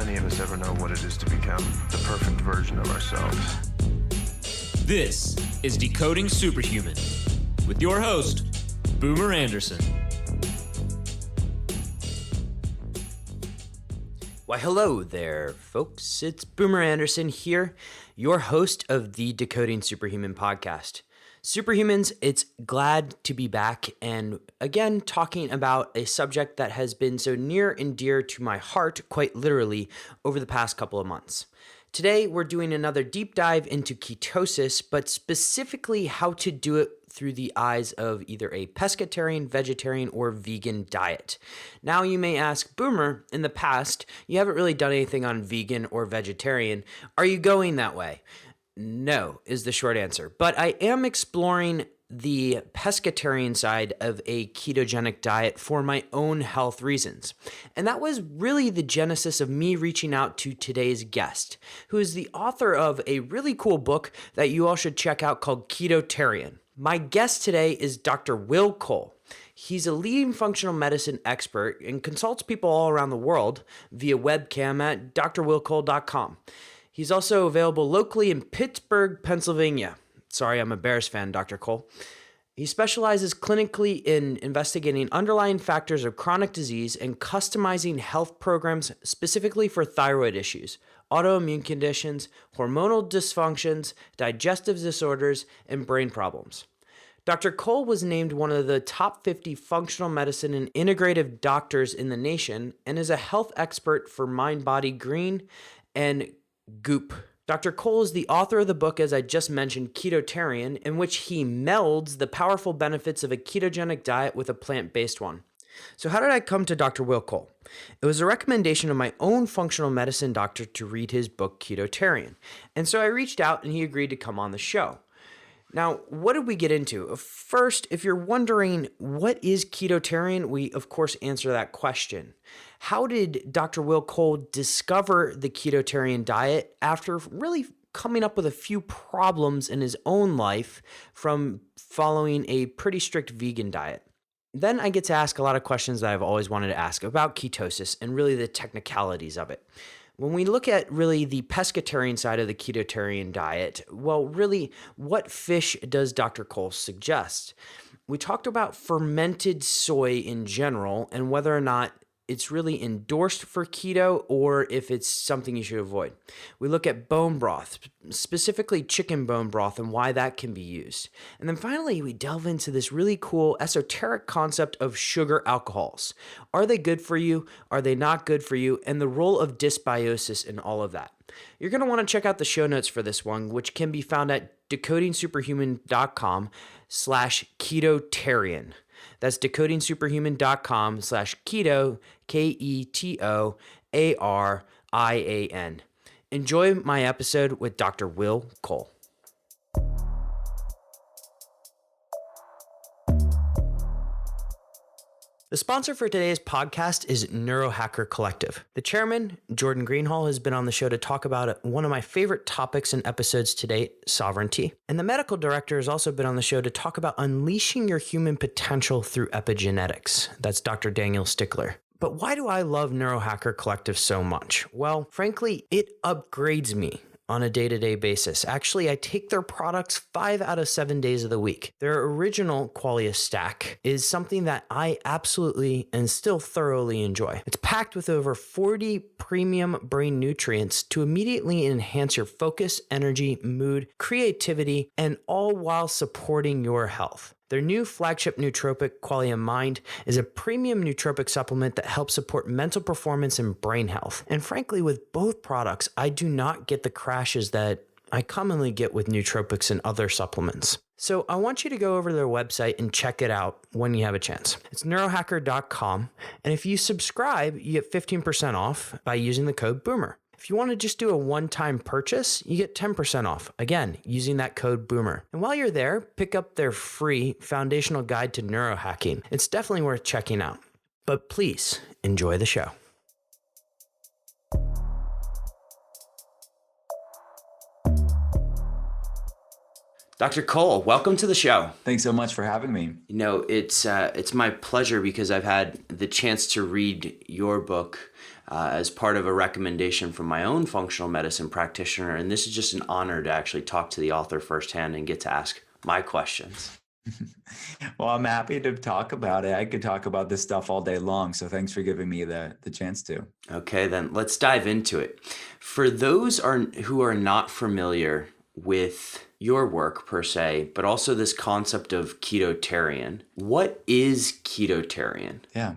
any of us ever know what it is to become the perfect version of ourselves. This is Decoding Superhuman with your host, Boomer Anderson. Why, hello there, folks. It's Boomer Anderson here, your host of the Decoding Superhuman podcast. Superhumans, it's glad to be back and again talking about a subject that has been so near and dear to my heart, quite literally, over the past couple of months. Today, we're doing another deep dive into ketosis, but specifically how to do it through the eyes of either a pescatarian, vegetarian, or vegan diet. Now, you may ask, Boomer, in the past, you haven't really done anything on vegan or vegetarian. Are you going that way? No, is the short answer. But I am exploring the pescatarian side of a ketogenic diet for my own health reasons. And that was really the genesis of me reaching out to today's guest, who is the author of a really cool book that you all should check out called Ketotarian. My guest today is Dr. Will Cole. He's a leading functional medicine expert and consults people all around the world via webcam at drwillcole.com. He's also available locally in Pittsburgh, Pennsylvania. Sorry, I'm a Bears fan, Dr. Cole. He specializes clinically in investigating underlying factors of chronic disease and customizing health programs specifically for thyroid issues, autoimmune conditions, hormonal dysfunctions, digestive disorders, and brain problems. Dr. Cole was named one of the top 50 functional medicine and integrative doctors in the nation and is a health expert for Mind Body Green and Goop. Dr. Cole is the author of the book, as I just mentioned, Ketotarian, in which he melds the powerful benefits of a ketogenic diet with a plant-based one. So how did I come to Dr. Will Cole? It was a recommendation of my own functional medicine doctor to read his book, Ketotarian. And so I reached out and he agreed to come on the show. Now, what did we get into? First, if you're wondering what is Ketotarian, we of course answer that question. How did Dr. Will Cole discover the Ketotarian diet after really coming up with a few problems in his own life from following a pretty strict vegan diet? Then I get to ask a lot of questions that I've always wanted to ask about ketosis and really the technicalities of it. When we look at really the pescatarian side of the ketotarian diet, well, really, what fish does Dr. Cole suggest? We talked about fermented soy in general and whether or not it's really endorsed for keto or if it's something you should avoid. We look at bone broth, specifically chicken bone broth, and why that can be used. And then finally, we delve into this really cool esoteric concept of sugar alcohols. Are they good for you? Are they not good for you? And the role of dysbiosis in all of that. You're going to want to check out the show notes for this one, which can be found at decodingsuperhuman.com/ketotarian. That's decodingsuperhuman.com/keto, KETOARIAN. Enjoy my episode with Dr. Will Cole. The sponsor for today's podcast is Neuro Collective. The chairman, Jordan Greenhall, has been on the show to talk about one of my favorite topics in episodes to date, sovereignty. And the medical director has also been on the show to talk about unleashing your human potential through epigenetics. That's Dr. Daniel Stickler. But why do I love Neuro Collective so much? Well, frankly, it upgrades me on a day-to-day basis. Actually, I take their products 5 out of 7 days of the week. Their original Qualia stack is something that I absolutely and still thoroughly enjoy. It's packed with over 40 premium brain nutrients to immediately enhance your focus, energy, mood, creativity, and all while supporting your health. Their new flagship nootropic, Qualia Mind, is a premium nootropic supplement that helps support mental performance and brain health. And frankly, with both products, I do not get the crashes that I commonly get with nootropics and other supplements. So I want you to go over to their website and check it out when you have a chance. It's neurohacker.com. And if you subscribe, you get 15% off by using the code BOOMER. If you want to just do a one-time purchase, you get 10% off, again, using that code BOOMER. And while you're there, pick up their free foundational guide to neurohacking. It's definitely worth checking out. But please, enjoy the show. Dr. Cole, welcome to the show. Thanks so much for having me. You know, it's my pleasure because I've had the chance to read your book as part of a recommendation from my own functional medicine practitioner. And this is just an honor to actually talk to the author firsthand and get to ask my questions. Well, I'm happy to talk about it. I could talk about this stuff all day long. So thanks for giving me the chance to. Okay, then let's dive into it. For those who are not familiar with your work per se, but also this concept of Ketotarian, what is Ketotarian? Yeah.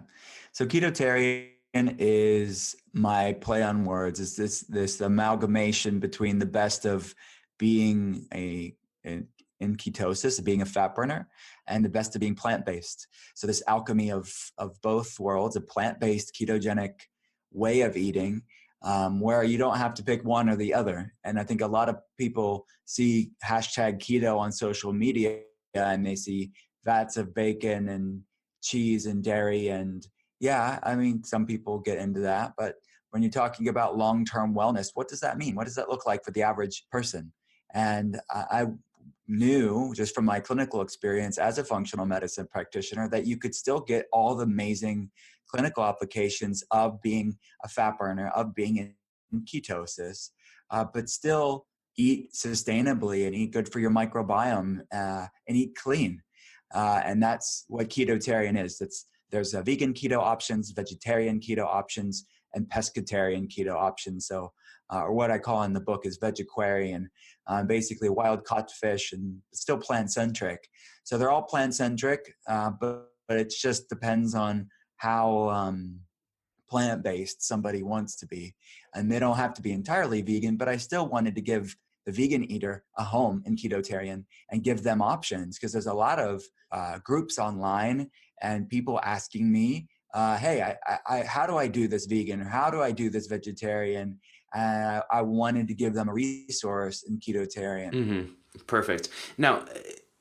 So Ketotarian is my play on words. It's this amalgamation between the best of being in ketosis, being a fat burner, and the best of being plant-based. So this alchemy of both worlds, a plant-based ketogenic way of eating, where you don't have to pick one or the other. And I think a lot of people see #keto on social media and they see vats of bacon and cheese and dairy. And yeah, I mean, some people get into that, but when you're talking about long-term wellness, what does that mean? What does that look like for the average person? And I knew just from my clinical experience as a functional medicine practitioner that you could still get all the amazing clinical applications of being a fat burner, of being in ketosis, but still eat sustainably and eat good for your microbiome and eat clean. And that's what Ketotarian is. There's vegan keto options, vegetarian keto options, and pescatarian keto options. So, or what I call in the book is vegetarian, basically wild caught fish and still plant-centric. So they're all plant-centric, but it just depends on how plant-based somebody wants to be. And they don't have to be entirely vegan, but I still wanted to give the vegan eater a home in Ketotarian and give them options, because there's a lot of groups online and people asking me, hey, how do I do this vegan, or how do I do this vegetarian? And I wanted to give them a resource in Ketotarian. Mm-hmm. Perfect. Now,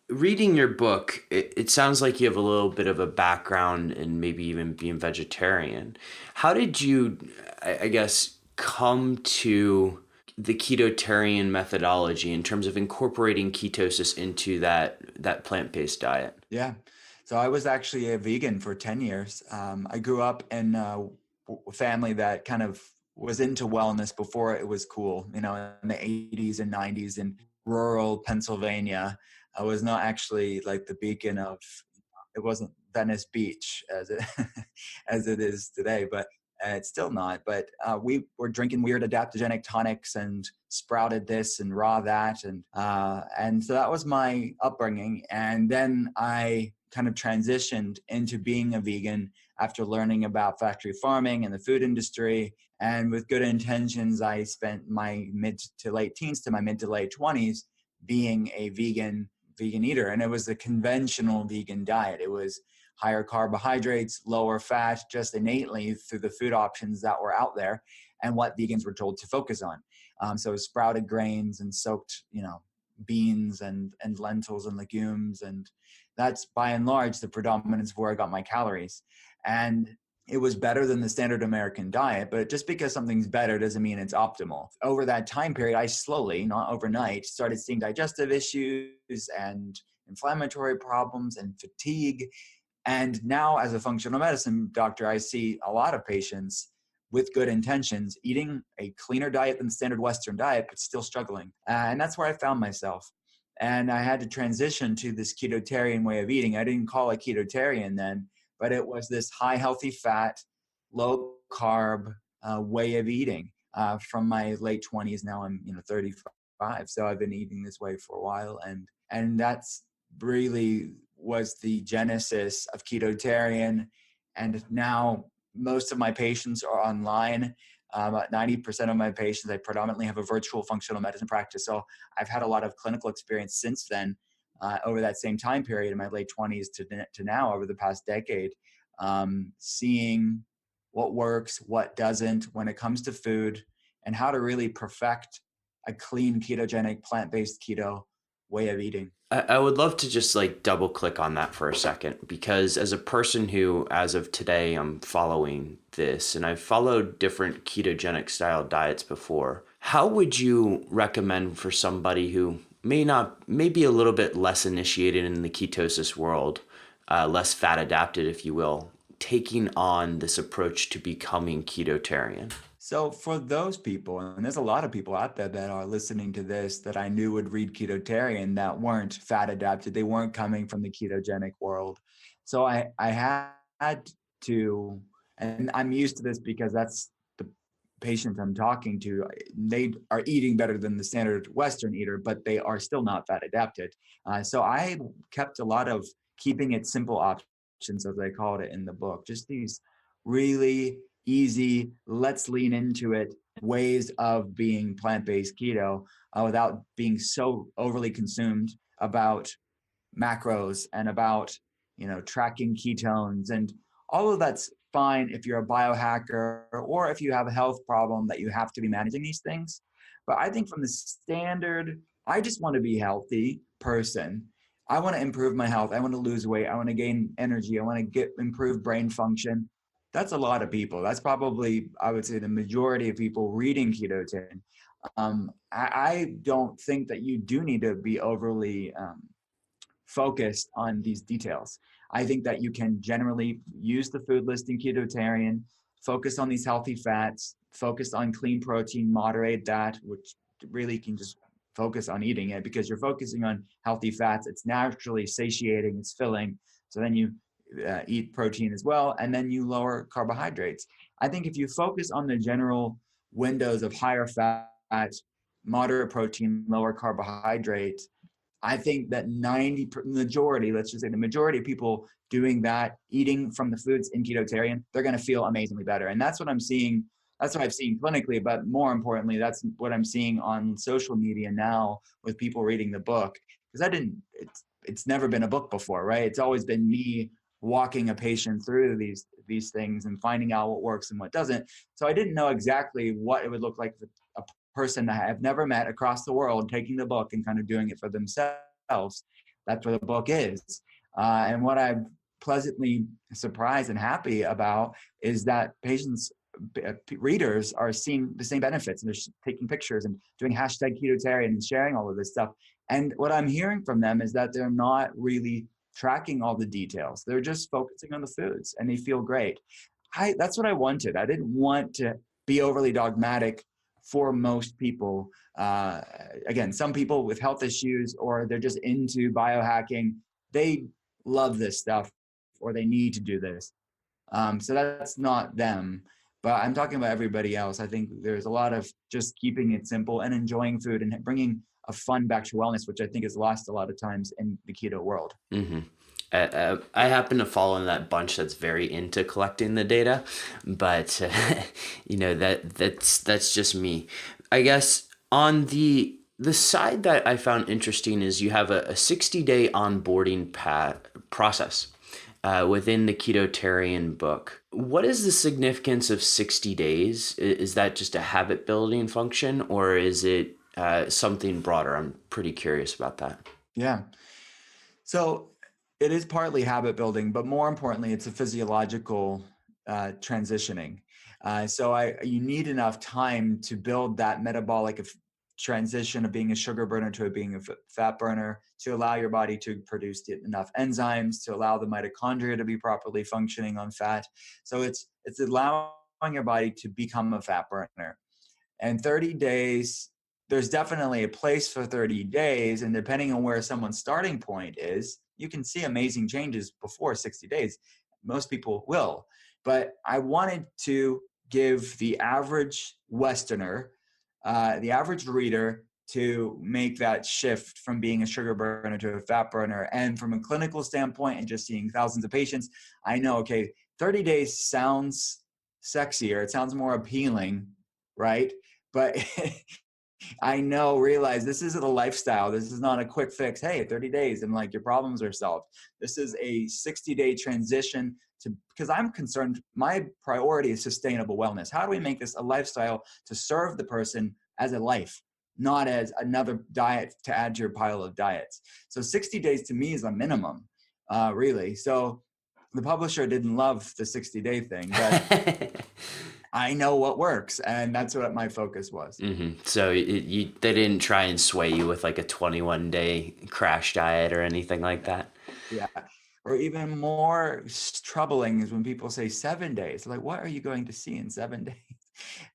reading your book, it sounds like you have a little bit of a background in maybe even being vegetarian. How did you, I guess, come to the Ketotarian methodology in terms of incorporating ketosis into that plant-based diet? Yeah. So I was actually a vegan for 10 years. I grew up in a family that kind of was into wellness before it was cool, in the 80s and 90s in rural Pennsylvania. I was not actually like the beacon of, it wasn't Venice Beach as it as it is today, but it's still not. But we were drinking weird adaptogenic tonics and sprouted this and raw that, and so that was my upbringing. And then I kind of transitioned into being a vegan after learning about factory farming and the food industry. And with good intentions, I spent my mid to late teens to my mid to late 20s being a vegan eater. And it was the conventional vegan diet. It was higher carbohydrates, lower fat, just innately through the food options that were out there and what vegans were told to focus on. So sprouted grains and soaked, beans and lentils and legumes. And that's by and large the predominance of where I got my calories. And it was better than the standard American diet, but just because something's better doesn't mean it's optimal. Over that time period, I slowly, not overnight, started seeing digestive issues and inflammatory problems and fatigue. And now as a functional medicine doctor, I see a lot of patients with good intentions eating a cleaner diet than the standard Western diet, but still struggling. And that's where I found myself. And I had to transition to this Ketotarian way of eating. I didn't call it Ketotarian then, but it was this high healthy fat, low carb way of eating from my late 20s. Now I'm 35, so I've been eating this way for a while, and that's really was the genesis of Ketotarian. And now most of my patients are online. About 90% of my patients, I predominantly have a virtual functional medicine practice. So I've had a lot of clinical experience since then. Over that same time period in my late 20s to now, over the past decade, seeing what works, what doesn't when it comes to food, and how to really perfect a clean ketogenic plant-based keto way of eating. I would love to just double click on that for a second, because as a person who, as of today, I'm following this, and I've followed different ketogenic style diets before, how would you recommend for somebody who may be a little bit less initiated in the ketosis world, less fat adapted, if you will, taking on this approach to becoming ketotarian? So for those people, and there's a lot of people out there that are listening to this that I knew would read Ketotarian that weren't fat adapted. They weren't coming from the ketogenic world. So I had to, and I'm used to this because that's the patients I'm talking to. They are eating better than the standard Western eater, but they are still not fat adapted. So I kept a lot of keeping it simple options, as I called it in the book, just these really easy, let's lean into it ways of being plant-based keto without being so overly consumed about macros and about tracking ketones, and all of that's fine if you're a biohacker or if you have a health problem that you have to be managing these things. But I think from the standard, I just want to be a healthy person. I want to improve my health. I want to lose weight. I want to gain energy. I want to get improved brain function. That's a lot of people. That's probably, I would say, the majority of people reading Ketotarian. I don't think that you do need to be overly focused on these details. I think that you can generally use the food list in Ketotarian, focus on these healthy fats, focus on clean protein, moderate that, which really can just focus on eating it because you're focusing on healthy fats. It's naturally satiating, it's filling. So then you eat protein as well, and then you lower carbohydrates. I think if you focus on the general windows of higher fat, moderate protein, lower carbohydrates, I think that let's just say the majority of people doing that, eating from the foods in Ketotarian, they're going to feel amazingly better. And that's what I'm seeing. That's what I've seen clinically, but more importantly, that's what I'm seeing on social media now with people reading the book. Because it's never been a book before, right? It's always been me walking a patient through these things and finding out what works and what doesn't. So I didn't know exactly what it would look like for a person that I've never met across the world taking the book and kind of doing it for themselves. That's what the book is. And what I'm pleasantly surprised and happy about is that patients, readers are seeing the same benefits, and they're taking pictures and doing hashtag Ketotarian and sharing all of this stuff. And what I'm hearing from them is that they're not really tracking all the details. They're just focusing on the foods and they feel great. That's what I wanted. I didn't want to be overly dogmatic for most people. Again, some people with health issues or they're just into biohacking, they love this stuff or they need to do this. So that's not them, but I'm talking about everybody else. I think there's a lot of just keeping it simple and enjoying food and bringing a fun back to wellness, which I think is lost a lot of times in the keto world. Mm-hmm. I happen to fall in that bunch that's very into collecting the data, but that's just me. I guess on the side that I found interesting is you have a 60-day onboarding process within the Ketotarian book. What is the significance of 60 days? Is that just a habit building function, or is it something broader? I'm pretty curious about that. Yeah. So it is partly habit building, but more importantly, it's a physiological transitioning. So you need enough time to build that metabolic transition of being a sugar burner to being a fat burner, to allow your body to produce enough enzymes, to allow the mitochondria to be properly functioning on fat. So it's allowing your body to become a fat burner. And 30 days, there's definitely a place for 30 days. And depending on where someone's starting point is, you can see amazing changes before 60 days. Most people will. But I wanted to give the average Westerner, the average reader, to make that shift from being a sugar burner to a fat burner. And from a clinical standpoint and just seeing thousands of patients, I know, okay, 30 days sounds sexier. It sounds more appealing, right? But realize this is a lifestyle. This is not a quick fix. Hey, 30 days and like your problems are solved. This is a 60-day transition because I'm concerned. My priority is sustainable wellness. How do we make this a lifestyle to serve the person as a life, not as another diet to add to your pile of diets? So 60 days to me is a minimum, really. So the publisher didn't love the 60-day thing, but I know what works, and that's what my focus was. Mm-hmm. So they didn't try and sway you with like a 21-day crash diet or anything like that? Yeah. Or even more troubling is when people say 7 days. Like, what are you going to see in 7 days?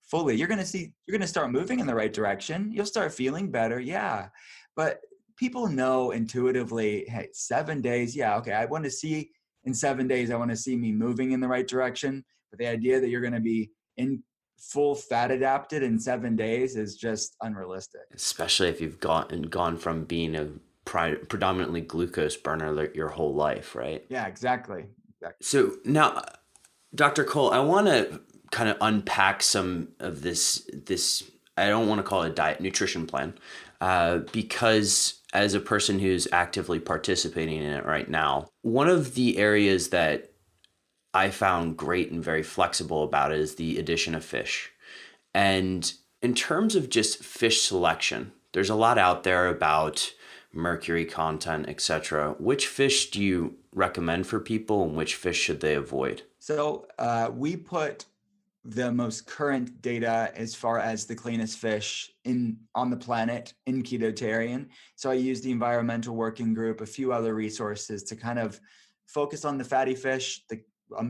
Fully, you're going to start moving in the right direction. You'll start feeling better. Yeah. But people know intuitively, hey, 7 days. Yeah. Okay. I want to see in 7 days, I want to see me moving in the right direction. But the idea that you're going to be in full fat adapted in 7 days is just unrealistic. Especially if you've gone from being a predominantly glucose burner your whole life, right? Yeah, exactly. So now, Dr. Cole, I want to kind of unpack some of this. I don't want to call it a diet nutrition plan, because as a person who's actively participating in it right now, one of the areas that I found great and very flexible about it is the addition of fish. And in terms of just fish selection, there's a lot out there about mercury content, etc. Which fish do you recommend for people, and which fish should they avoid? So we put the most current data as far as the cleanest fish on the planet in Ketotarian. So I used the environmental working group, a few other resources to kind of focus on the fatty fish, the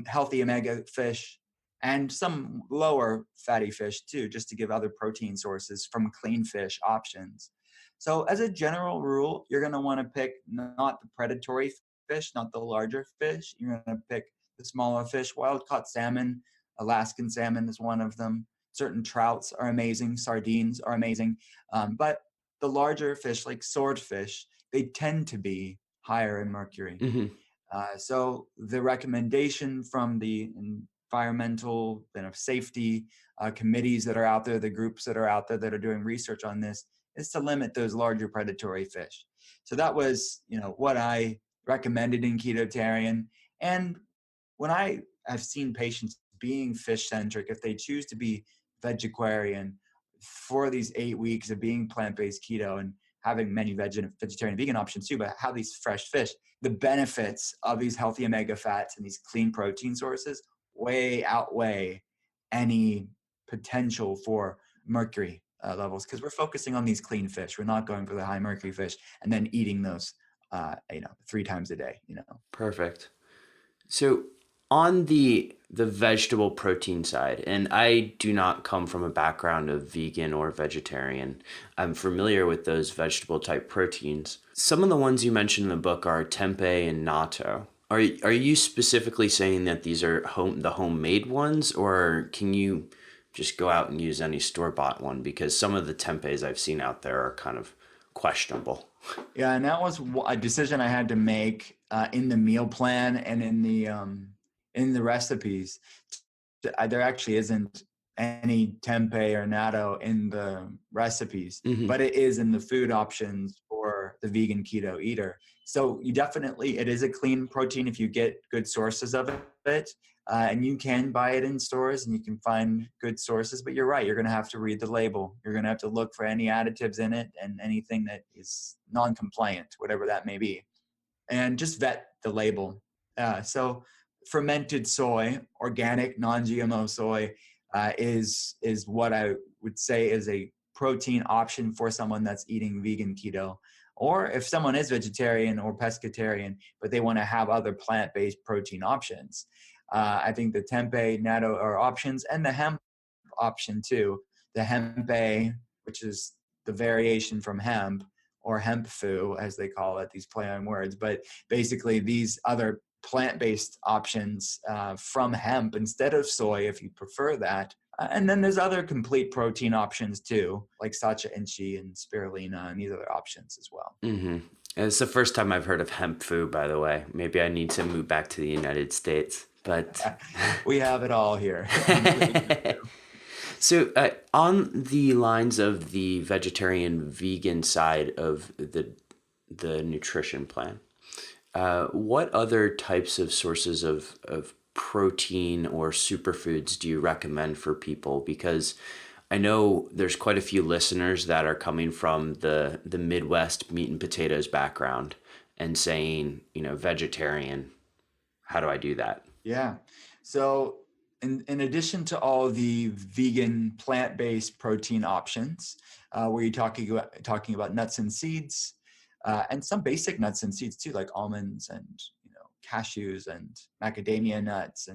healthy omega fish, and some lower fatty fish too, just to give other protein sources from clean fish options. So as a general rule, you're going to want to pick not the predatory fish, not the larger fish. You're going to pick the smaller fish. Wild caught salmon, Alaskan salmon is one of them. Certain trouts are amazing. Sardines are amazing. But the larger fish, like swordfish, they tend to be higher in mercury. Mm-hmm. So the recommendation from the environmental safety committees that are out there, the groups that are out there that are doing research on this, is to limit those larger predatory fish. So that was, what I recommended in Ketotarian. And when I have seen patients being fish centric, if they choose to be vegetarian for these 8 weeks of being plant-based keto and having many vegetarian vegan options too, but have these fresh fish, the benefits of these healthy omega fats and these clean protein sources way outweigh any potential for mercury levels, because we're focusing on these clean fish. We're not going for the high mercury fish and then eating those 3 times a day. Perfect. So on the vegetable protein side, and I do not come from a background of vegan or vegetarian, I'm familiar with those vegetable type proteins. Some of the ones you mentioned in the book are tempeh and natto. Are you specifically saying that these are the homemade ones, or can you just go out and use any store-bought one? Because some of the tempehs I've seen out there are kind of questionable. Yeah, and that was a decision I had to make in the meal plan and in the recipes. There actually isn't any tempeh or natto in the recipes, but it is in the food options for the vegan keto eater. So it is a clean protein if you get good sources of it. And you can buy it in stores and you can find good sources, but you're right. You're going to have to read the label. You're going to have to look for any additives in it and anything that is non-compliant, whatever that may be, and just vet the label. So fermented soy, organic, non-GMO soy, is what I would say is a protein option for someone that's eating vegan keto. Or if someone is vegetarian or pescatarian, but they want to have other plant-based protein options, I think the tempeh, natto are options, and the hemp option too. The hempeh, which is the variation from hemp, or hemp fu, as they call it, these play on words. But basically, these other plant-based options from hemp instead of soy, if you prefer that. And then there's other complete protein options too, like sacha inchi and spirulina and these other options as well. Mm-hmm. It's the first time I've heard of hemp food, by the way. Maybe I need to move back to the United States, but we have it all here. So on the lines of the vegetarian vegan side of the nutrition plan, what other types of sources of protein or superfoods do you recommend for people? Because I know there's quite a few listeners that are coming from the Midwest meat and potatoes background and saying, vegetarian, how do I do that? Yeah. So in addition to all the vegan plant-based protein options, where you're talking about nuts and seeds, and some basic nuts and seeds too, like almonds and cashews and macadamia nuts,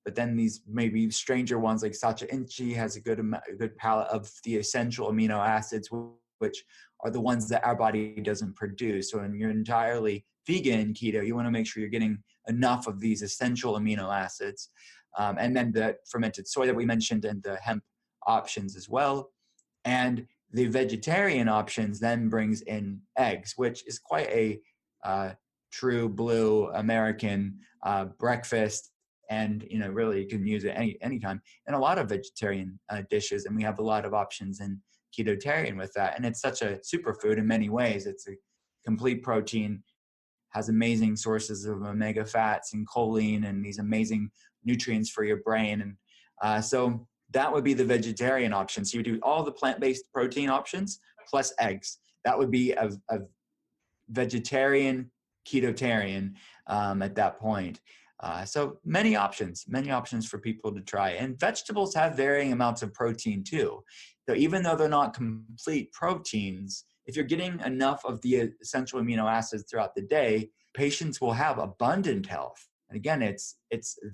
but then these maybe stranger ones like Sacha Inchi has a good palette of the essential amino acids, which are the ones that our body doesn't produce. So when you're entirely vegan keto, you want to make sure you're getting enough of these essential amino acids. And then the fermented soy that we mentioned, and the hemp options as well. And the vegetarian options then brings in eggs, which is quite a true blue American breakfast. And, really you can use it anytime in a lot of vegetarian dishes. And we have a lot of options in Ketotarian with that. And it's such a superfood in many ways. It's a complete protein, has amazing sources of omega fats and choline and these amazing nutrients for your brain. And so that would be the vegetarian option. So you do all the plant-based protein options plus eggs. That would be a vegetarian ketotarian at that point. So many options for people to try. And vegetables have varying amounts of protein too. So even though they're not complete proteins, if you're getting enough of the essential amino acids throughout the day, patients will have abundant health. And again, it's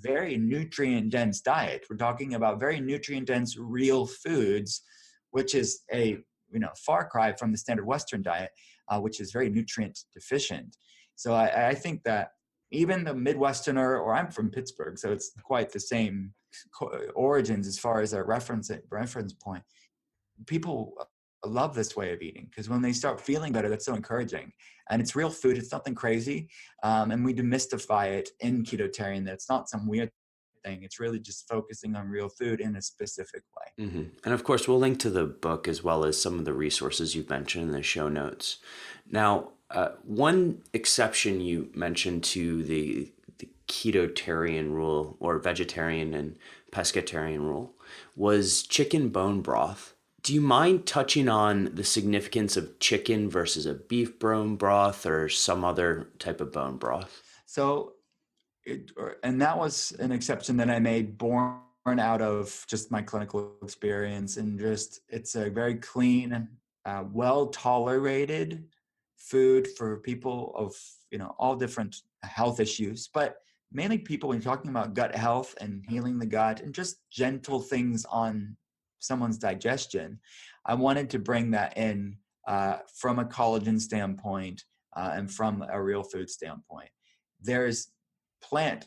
very nutrient dense diet. We're talking about very nutrient dense real foods, which is a far cry from the standard Western diet, which is very nutrient deficient. So I think that even the Midwesterner, or I'm from Pittsburgh, so it's quite the same origins as far as our reference point. People love this way of eating because when they start feeling better, that's so encouraging. And it's real food. It's nothing crazy. And we demystify it in Ketotarian that it's not some weird thing. It's really just focusing on real food in a specific way. Mm-hmm. And of course, we'll link to the book as well as some of the resources you've mentioned in the show notes. Now, one exception you mentioned to the Ketotarian rule, or vegetarian and pescatarian rule, was chicken bone broth. Do you mind touching on the significance of chicken versus a beef bone broth or some other type of bone broth? So, and that was an exception that I made born out of just my clinical experience, and just it's a very clean, well tolerated food for people of all different health issues, but mainly people when you're talking about gut health and healing the gut and just gentle things on someone's digestion. I wanted to bring that in from a collagen standpoint and from a real food standpoint. There's plant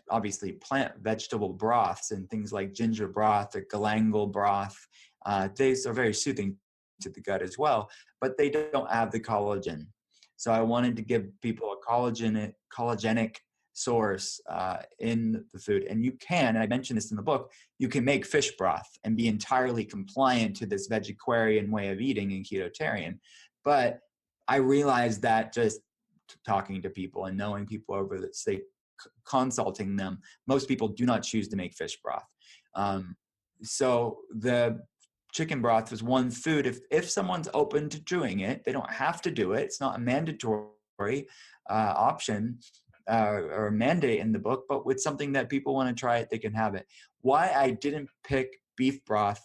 vegetable broths and things like ginger broth or galangal broth. These are very soothing to the gut as well, but they don't have the collagen. So I wanted to give people a collagenic source in the food. And you can, and I mentioned this in the book, you can make fish broth and be entirely compliant to this vegetarian way of eating in Ketotarian. But I realized that just talking to people and knowing people over the state, consulting them, most people do not choose to make fish broth. So the chicken broth was one food. If someone's open to doing it, they don't have to do it. It's not a mandatory option or mandate in the book, but with something that people want to try it, they can have it. Why I didn't pick beef broth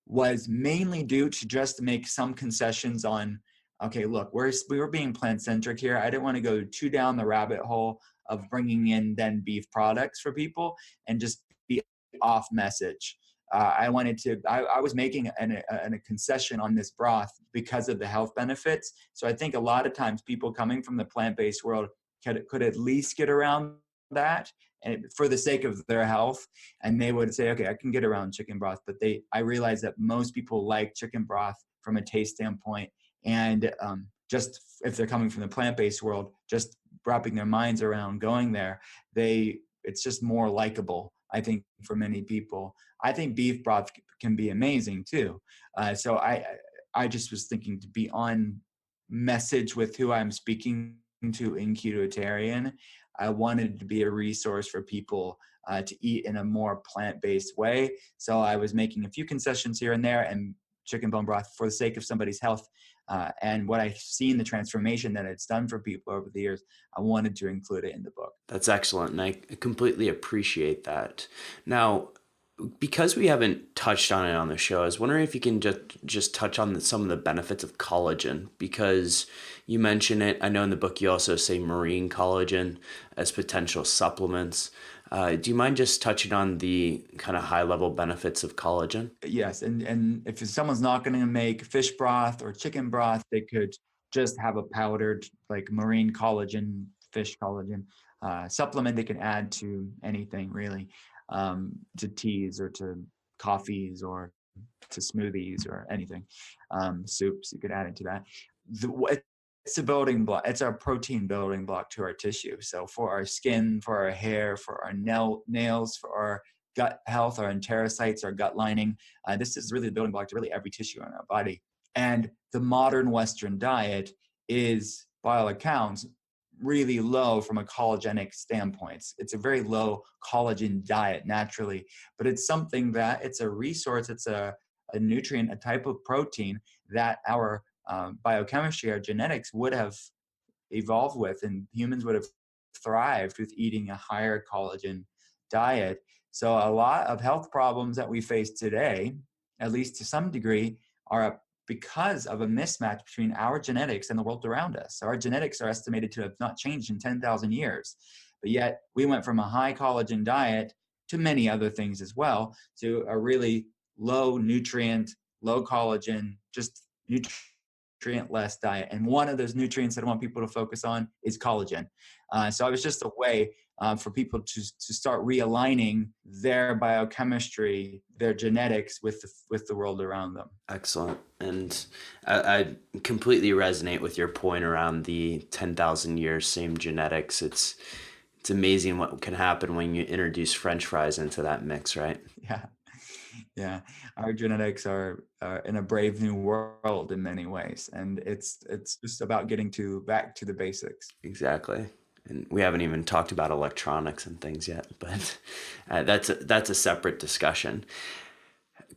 was mainly due to just make some concessions on, okay, look, we were being plant-centric here. I didn't want to go too down the rabbit hole of bringing in then beef products for people and just be off message. I was making a concession on this broth because of the health benefits. So I think a lot of times people coming from the plant-based world could at least get around that, and for the sake of their health, and they would say, okay, I can get around chicken broth. But I realize that most people like chicken broth from a taste standpoint, and just if they're coming from the plant-based world, just wrapping their minds around going there, it's just more likable, I think, for many people. I think beef broth can be amazing too. So I just was thinking to be on message with who I'm speaking to in Ketotarian. I wanted to be a resource for people to eat in a more plant-based way. So I was making a few concessions here and there, and chicken bone broth for the sake of somebody's health. And what I've seen, the transformation that it's done for people over the years, I wanted to include it in the book. That's excellent, and I completely appreciate that. Now, Because we haven't touched on it on the show, I was wondering if you can just touch on some of the benefits of collagen, because you mention it. I know in the book you also say marine collagen as potential supplements. Do you mind just touching on the kind of high level benefits of collagen? Yes, and if someone's not going to make fish broth or chicken broth, they could just have a powdered like marine collagen, fish collagen supplement they can add to anything really, to teas or to coffees or to smoothies or anything, soups. You could add into that. It's a building block. It's our protein building block to our tissue. So for our skin, for our hair, for our nails, for our gut health, our enterocytes, our gut lining. This is really the building block to really every tissue in our body. And the modern Western diet is, by all accounts, really low from a collagenic standpoint. It's a very low collagen diet naturally, but it's something that it's a resource, it's a nutrient, a type of protein that our biochemistry, our genetics would have evolved with, and humans would have thrived with eating a higher collagen diet. So a lot of health problems that we face today, at least to some degree, are because of a mismatch between our genetics and the world around us. So our genetics are estimated to have not changed in 10,000 years, but yet we went from a high collagen diet to many other things as well, to a really low nutrient, low collagen, just nutrient-less diet. And one of those nutrients that I want people to focus on is collagen. So it was just a way for people to start realigning their biochemistry, their genetics with the world around them. Excellent. And I completely resonate with your point around the 10,000 years, same genetics. It's amazing what can happen when you introduce French fries into that mix, right? Yeah. Yeah. Our genetics are in a brave new world in many ways. And it's just about getting back to the basics. Exactly. And we haven't even talked about electronics and things yet, but that's a separate discussion.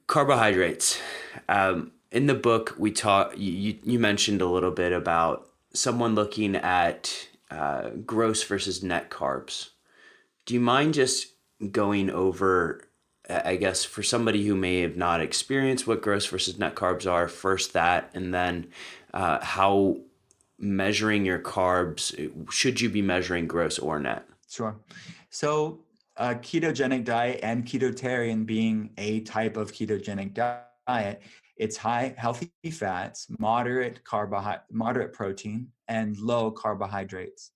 Carbohydrates. In the book, you mentioned a little bit about someone looking at gross versus net carbs. Do you mind just going over, I guess, for somebody who may have not experienced what gross versus net carbs are, first that, and then how measuring your carbs, should you be measuring gross or net? Sure. So a ketogenic diet, and ketotarian being a type of ketogenic diet, it's high healthy fats, moderate protein, and low carbohydrates.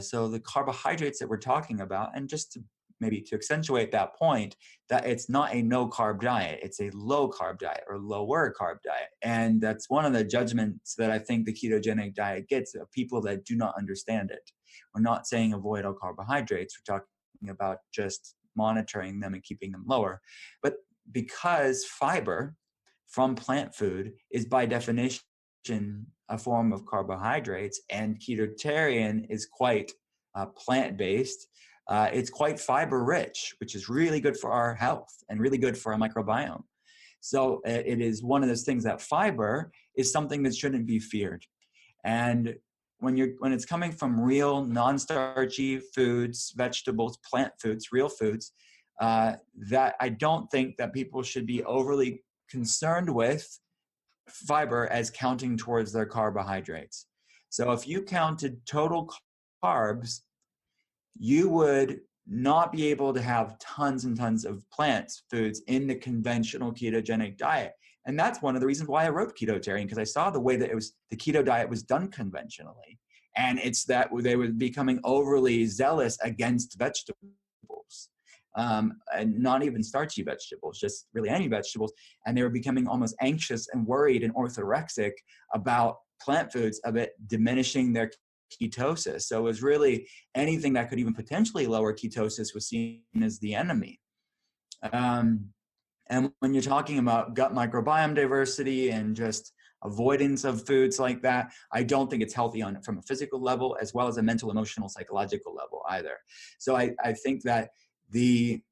So the carbohydrates that we're talking about, and just to maybe to accentuate that point, that it's not a no carb diet, it's a low carb diet or lower carb diet. And that's one of the judgments that I think the ketogenic diet gets of people that do not understand it. We're not saying avoid all carbohydrates, we're talking about just monitoring them and keeping them lower. But because fiber from plant food is by definition a form of carbohydrates, and ketotarian is quite plant-based, it's quite fiber rich, which is really good for our health and really good for our microbiome. So it is one of those things that fiber is something that shouldn't be feared. And when it's coming from real non-starchy foods, vegetables, plant foods, real foods, that I don't think that people should be overly concerned with fiber as counting towards their carbohydrates. So if you counted total carbs, you would not be able to have tons and tons of plant foods in the conventional ketogenic diet. And that's one of the reasons why I wrote Ketotarian, because I saw the way that the keto diet was done conventionally. And it's that they were becoming overly zealous against vegetables. And not even starchy vegetables, just really any vegetables. And they were becoming almost anxious and worried and orthorexic about plant foods, of it diminishing their ketosis. So it was really anything that could even potentially lower ketosis was seen as the enemy. And when you're talking about gut microbiome diversity and just avoidance of foods like that, I don't think it's healthy from a physical level as well as a mental, emotional, psychological level either. So I think that when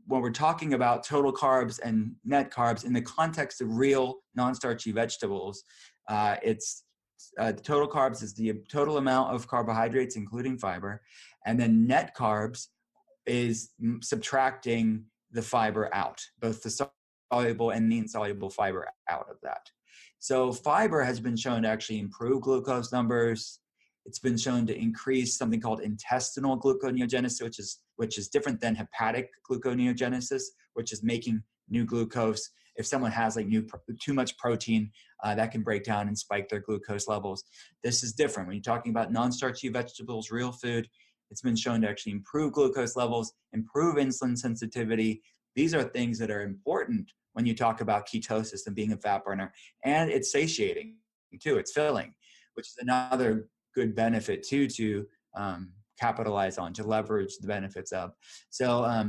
we're talking about total carbs and net carbs in the context of real non-starchy vegetables, it's total carbs is the total amount of carbohydrates, including fiber, and then net carbs is subtracting the fiber out, both the soluble and the insoluble fiber out of that. So fiber has been shown to actually improve glucose numbers. It's been shown to increase something called intestinal gluconeogenesis, which is different than hepatic gluconeogenesis, which is making new glucose. If someone has like too much protein, that can break down and spike their glucose levels. This is different. When you're talking about non-starchy vegetables, real food, it's been shown to actually improve glucose levels, improve insulin sensitivity. These are things that are important when you talk about ketosis and being a fat burner. And it's satiating too. It's filling, which is another good benefit too to capitalize on, to leverage the benefits of. So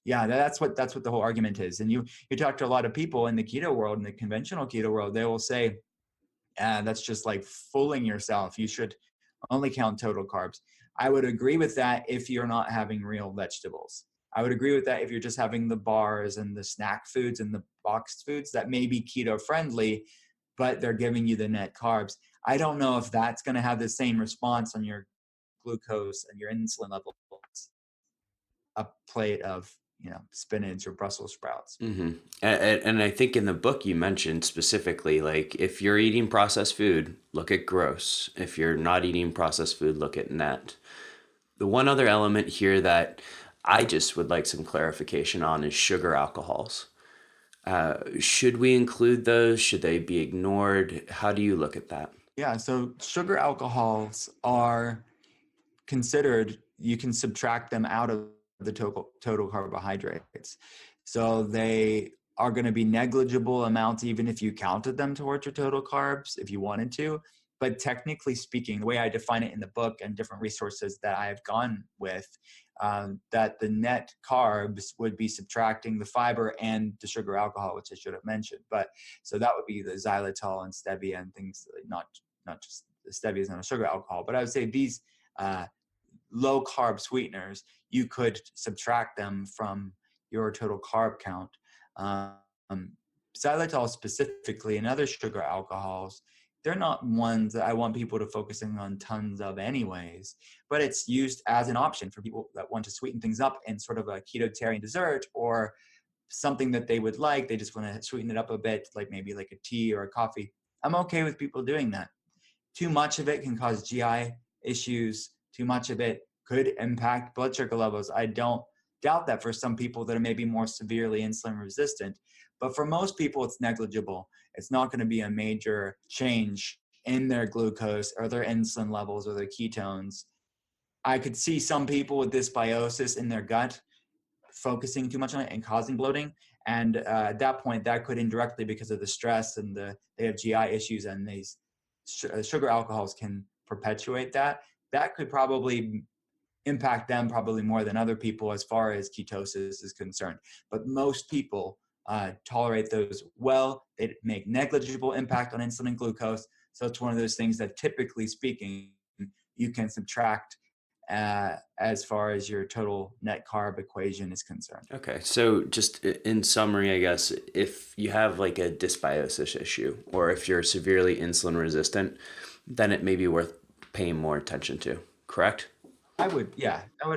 yeah, that's what the whole argument is. And you talk to a lot of people in the keto world, in the conventional keto world, they will say, that's just like fooling yourself. You should only count total carbs. I would agree with that if you're not having real vegetables. I would agree with that if you're just having the bars and the snack foods and the boxed foods that may be keto friendly, but they're giving you the net carbs. I don't know if that's going to have the same response on your glucose and your insulin levels. A plate of spinach or Brussels sprouts. Mm-hmm. And I think in the book you mentioned specifically, like if you're eating processed food, look at gross. If you're not eating processed food, look at net. The one other element here that I just would like some clarification on is sugar alcohols. Should we include those? Should they be ignored? How do you look at that? Yeah, so sugar alcohols are considered, you can subtract them out of the total carbohydrates. So they are going to be negligible amounts, even if you counted them towards your total carbs, if you wanted to. But technically speaking, the way I define it in the book and different resources that I've gone with, that the net carbs would be subtracting the fiber and the sugar alcohol, which I should have mentioned. But so that would be the xylitol and stevia and things, not just stevia is not a sugar alcohol, but I would say these low carb sweeteners, you could subtract them from your total carb count. Xylitol specifically and other sugar alcohols, they're not ones that I want people to focusing on tons of anyways, but it's used as an option for people that want to sweeten things up in sort of a ketotarian dessert or something that they would like. They just want to sweeten it up a bit, like maybe like a tea or a coffee. I'm okay with people doing that. Too much of it can cause GI issues. Too much of it could impact blood sugar levels. I don't doubt that for some people that are maybe more severely insulin resistant. But for most people, it's negligible. It's not going to be a major change in their glucose or their insulin levels or their ketones. I could see some people with dysbiosis in their gut focusing too much on it and causing bloating. And at that point, that could indirectly, because of the stress and they have GI issues, and these sugar alcohols can perpetuate that. That could probably impact them probably more than other people as far as ketosis is concerned. But most people tolerate those well. They make negligible impact on insulin and glucose. So it's one of those things that, typically speaking, you can subtract as far as your total net carb equation is concerned. Okay, so just in summary, I guess, if you have like a dysbiosis issue, or if you're severely insulin resistant, then it may be worth paying more attention to, correct? I would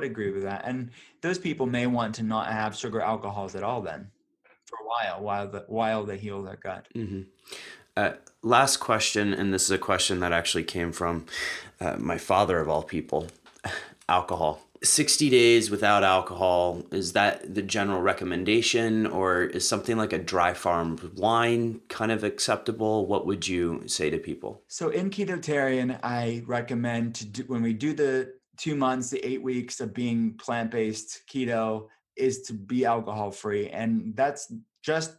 agree with that. And those people may want to not have sugar alcohols at all then for a while they heal their gut. Mm-hmm. Last question, and this is a question that actually came from my father of all people. Alcohol. 60 days without alcohol, is that the general recommendation, or is something like a dry farmed wine kind of acceptable? What would you say to people? So in Ketotarian, I recommend when we do the 2 months, the 8 weeks of being plant-based keto, is to be alcohol free. And that's just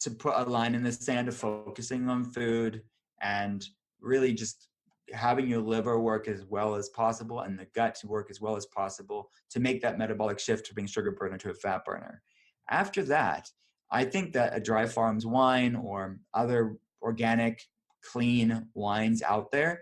to put a line in the sand of focusing on food and really just having your liver work as well as possible and the gut to work as well as possible to make that metabolic shift from being sugar burner to a fat burner. After that, I think that a dry farms wine or other organic, clean wines out there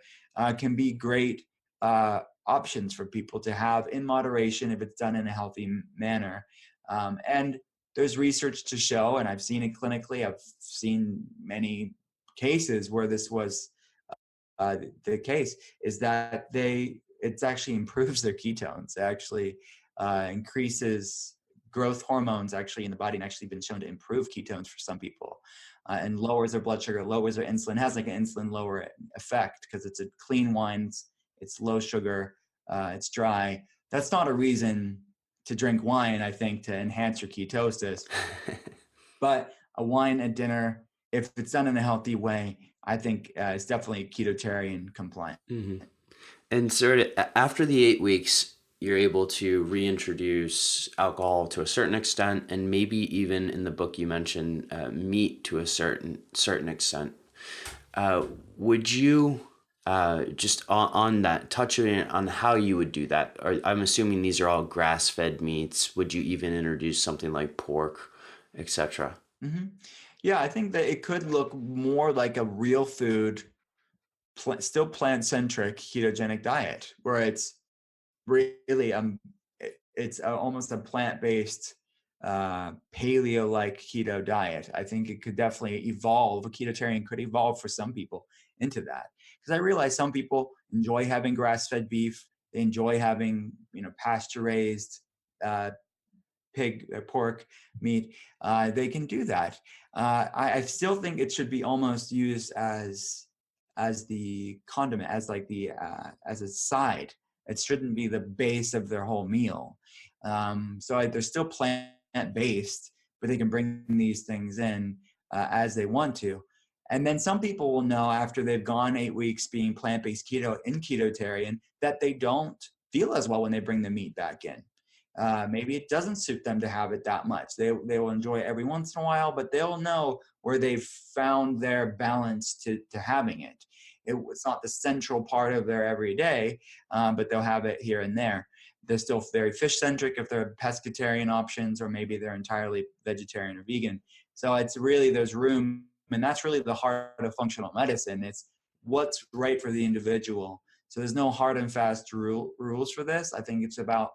can be great options for people to have in moderation if it's done in a healthy manner. And there's research to show, and I've seen it clinically, I've seen many cases where this was the case, is that it actually improves their ketones. Actually, increases growth hormones actually in the body, and actually been shown to improve ketones for some people, and lowers their blood sugar, lowers their insulin, has like an insulin lower effect because it's a clean wines, it's low sugar, it's dry. That's not a reason to drink wine, I think, to enhance your ketosis. But a wine at dinner, if it's done in a healthy way, I think it's definitely ketotarian compliant. Mm-hmm. And so after the 8 weeks, you're able to reintroduce alcohol to a certain extent, and maybe even in the book you mentioned meat to a certain extent. Would you just on that, touching on how you would do that? Or I'm assuming these are all grass-fed meats. Would you even introduce something like pork, etc.? Mm-hmm. Yeah, I think that it could look more like a real food, still plant-centric ketogenic diet, where it's really it's almost a plant-based paleo-like keto diet. I think it could definitely evolve. A ketotarian could evolve for some people into that, because I realize some people enjoy having grass-fed beef. They enjoy having pasture-raised pig pork meat. They can do that. I still think it should be almost used as the condiment, as like the as a side. It shouldn't be the base of their whole meal. So they're still plant based, but they can bring these things in as they want to. And then some people will know after they've gone 8 weeks being plant-based keto in Ketotarian that they don't feel as well when they bring the meat back in. Maybe it doesn't suit them to have it that much. They will enjoy it every once in a while, but they'll know where they've found their balance to having it. It's not the central part of their everyday, but they'll have it here and there. They're still very fish-centric if they're pescatarian options, or maybe they're entirely vegetarian or vegan. So it's really, there's room, and that's really the heart of functional medicine. It's what's right for the individual. So there's no hard and fast rules for this. I think it's about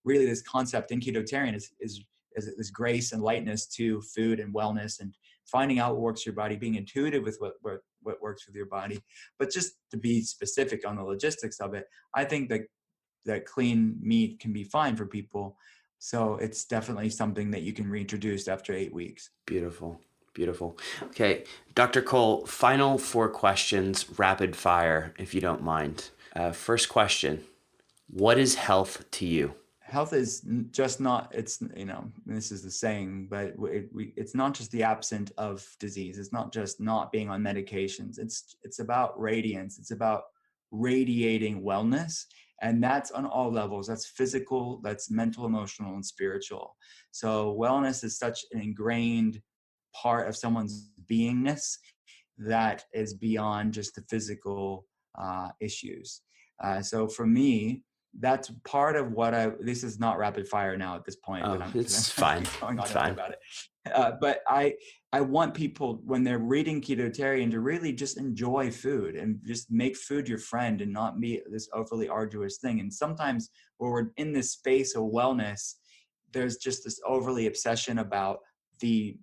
really this concept in Ketotarian is grace and lightness to food and wellness, and finding out what works for your body, being intuitive with what works with your body. But just to be specific on the logistics of it, I think that clean meat can be fine for people. So it's definitely something that you can reintroduce after 8 weeks. Beautiful. Beautiful. Okay, Dr. Cole, final 4 questions, rapid fire, if you don't mind. First question, what is health to you? Health is just not, it's, this is the saying, but it's not just the absence of disease. It's not just not being on medications. It's about radiance. It's about radiating wellness. And that's on all levels. That's physical, that's mental, emotional, and spiritual. So wellness is such an ingrained part of someone's beingness that is beyond just the physical issues. So for me, that's part of what this is not rapid fire now at this point. Oh, it's fine. Going on it's fine. about it. But I want people, when they're reading Ketotarian, to really just enjoy food and just make food your friend and not be this overly arduous thing. And sometimes when we're in this space of wellness, there's just this overly obsession about the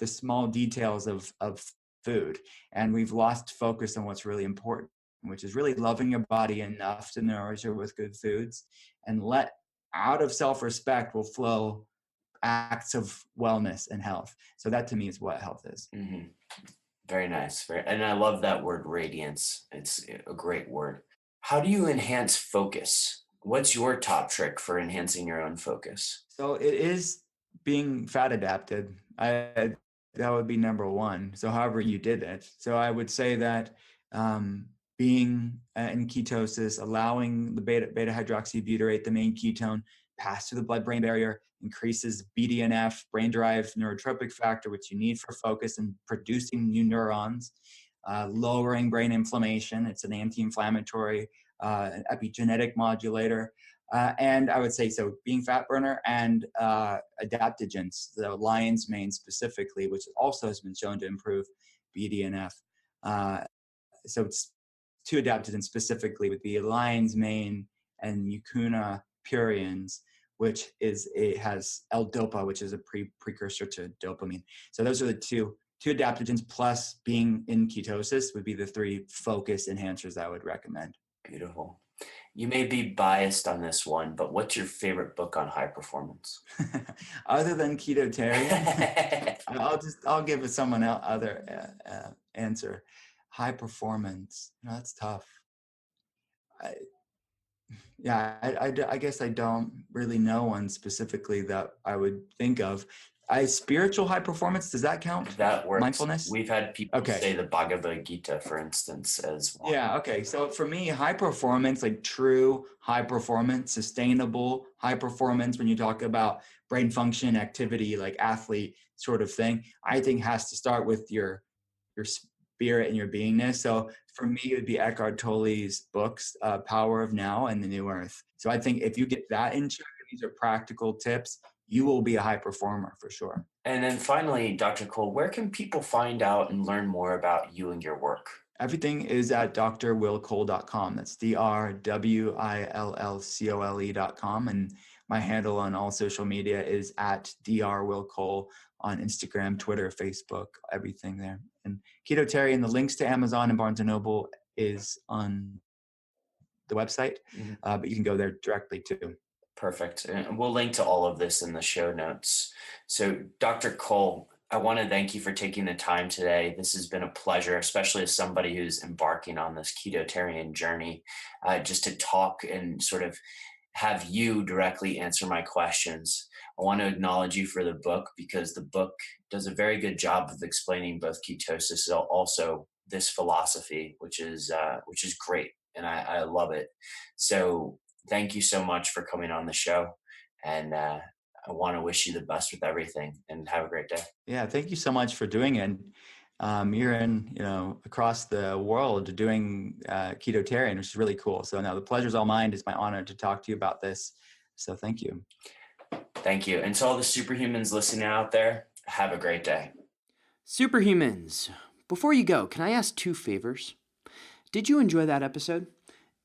small details of food. And we've lost focus on what's really important, which is really loving your body enough to nourish it with good foods, and let out of self-respect will flow acts of wellness and health. So that to me is what health is. Mm-hmm. Very nice. And I love that word radiance. It's a great word. How do you enhance focus? What's your top trick for enhancing your own focus? So it is being fat adapted. That would be number one. So however you did it. So I would say that being in ketosis, allowing the beta hydroxybutyrate, the main ketone, pass through the blood-brain barrier, increases BDNF, brain-derived neurotropic factor, which you need for focus and producing new neurons, lowering brain inflammation. It's an anti-inflammatory, an epigenetic modulator. And I would say, so being fat burner and adaptogens, the lion's mane specifically, which also has been shown to improve BDNF. So it's 2 adaptogens specifically with the lion's mane and Mucuna pruriens, which has L-DOPA, which is a precursor to dopamine. So those are the two adaptogens, plus being in ketosis would be the 3 focus enhancers I would recommend. Beautiful. You may be biased on this one, but what's your favorite book on high performance? Other than Ketotarian, I'll give someone else other answer. High performance. No, that's tough. I guess I don't really know one specifically that I would think of. Spiritual high performance, does that count? That works. Mindfulness? We've had people say the Bhagavad Gita, for instance, as well. Yeah, okay. So for me, high performance, like true high performance, sustainable high performance, when you talk about brain function, activity, like athlete sort of thing, I think has to start with your spirit and your beingness. So for me, it would be Eckhart Tolle's books, Power of Now and The New Earth. So I think if you get that in check, these are practical tips, you will be a high performer for sure. And then finally, Dr. Cole, where can people find out and learn more about you and your work? Everything is at drwillcole.com. That's drwillcole.com. And my handle on all social media is at drwillcole on Instagram, Twitter, Facebook, everything there. And Ketotarian, the links to Amazon and Barnes & Noble is on the website, but you can go there directly too. Perfect. And we'll link to all of this in the show notes. So Dr. Cole, I want to thank you for taking the time today. This has been a pleasure, especially as somebody who's embarking on this ketotarian journey, just to talk and sort of have you directly answer my questions. I want to acknowledge you for the book because the book does a very good job of explaining both ketosis and also this philosophy, which is great. And I love it. So thank you so much for coming on the show. And I want to wish you the best with everything and have a great day. Yeah, thank you so much for doing it. You're in, across the world doing Ketotarian, which is really cool. So now the pleasure's all mine. It's my honor to talk to you about this. So thank you. Thank you. And to all the superhumans listening out there, have a great day. Superhumans, before you go, can I ask 2 favors? Did you enjoy that episode?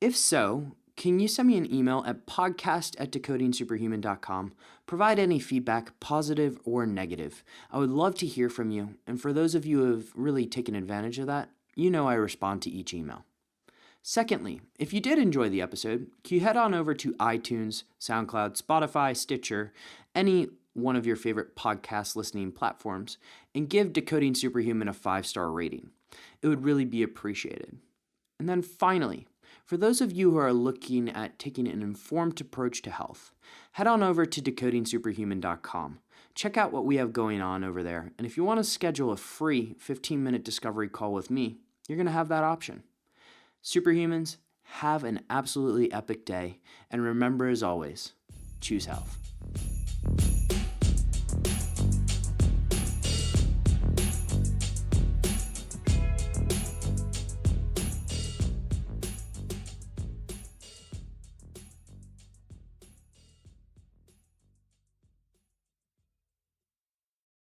If so, can you send me an email at podcast@decodingsuperhuman.com? Provide any feedback, positive or negative. I would love to hear from you. And for those of you who have really taken advantage of that, I respond to each email. Secondly, if you did enjoy the episode, can you head on over to iTunes, SoundCloud, Spotify, Stitcher, any one of your favorite podcast listening platforms, and give Decoding Superhuman a 5-star rating. It would really be appreciated. And then finally, for those of you who are looking at taking an informed approach to health, head on over to decodingsuperhuman.com. Check out what we have going on over there. And if you want to schedule a free 15-minute discovery call with me, you're going to have that option. Superhumans, have an absolutely epic day. And remember, as always, choose health.